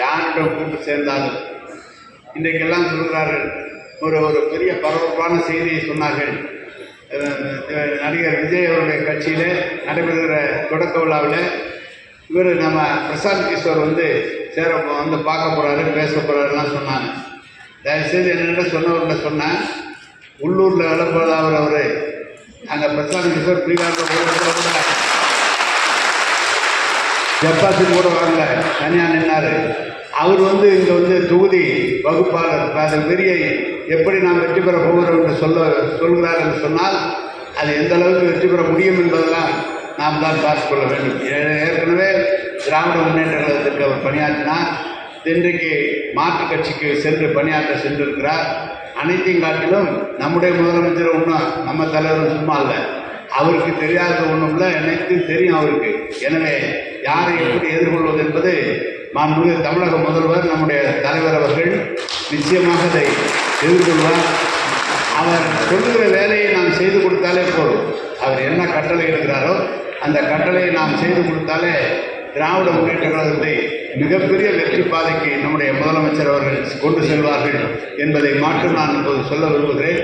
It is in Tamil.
யாரிடம் கூட்டு சேர்ந்தாலும் இன்றைக்கெல்லாம் சொல்கிறார்கள். ஒரு பெரிய பரபரப்பான செய்தியை சொன்னார்கள். நடிகர் விஜய் அவருடைய கட்சியில் நடைபெறுகிற தொடக்க விழாவில் நம்ம பிரசாந்த் கிஷோர் வந்து பார்க்க போகிறாரு, பேச போகிறாருலாம் சொன்னாங்க. தயவுசெய்து என்னென்ன சொன்னவர்கிட்ட சொன்னேன், உள்ளூரில் விளப்பதாவர் அவர் அங்கே பிரசாந்த் கிஷோர் பீகாரில் கூட டெபாசிட் கூட வரல, தனியாக நின்னார். அவர் இங்கே தொகுதி வகுப்பாளர் அது பெரிய எப்படி நாம் வெற்றி பெற போகிறோம் என்று சொல்கிறார் என்று சொன்னால் அது எந்த அளவுக்கு வெற்றி பெற முடியும் என்பதெல்லாம் நாம் தான் பார்த்துக்கொள்ள வேண்டும். ஏற்கனவே திராவிட முன்னேற்ற கழகத்திற்கு அவர் பணியாற்றினார். இன்றைக்கு மாற்றுக் கட்சிக்கு சென்று பணியாற்ற சென்றிருக்கிறார். அனைத்தையும் காட்டிலும் நம்முடைய முதலமைச்சர் ஒன்றும் நம்ம தலைவரும் சும்மா இல்லை, அவருக்கு தெரியாத ஒன்றும் இல்லை, அனைத்தும் தெரியும் அவருக்கு. எனவே யாரை எப்படி எதிர்கொள்வது என்பது மாண்புமிகு தமிழக முதல்வர் நம்முடைய தலைவர் அவர்கள் நிச்சயமாக அதை எதிர்கொள்வார். அவர் சொல்லுகிற வேலையை நாம் செய்து கொடுத்தாலே போதும். அவர் என்ன கட்டளை எடுக்கிறாரோ அந்த கட்டளையை நாம் செய்து கொடுத்தாலே திராவிட முன்னேற்ற கழகத்தை மிகப்பெரிய வெற்றி பாதைக்கு நம்முடைய முதலமைச்சர் அவர்கள் கொண்டு செல்வார்கள் என்பதை மாற்றம் நான் இப்போது சொல்ல விரும்புகிறேன்.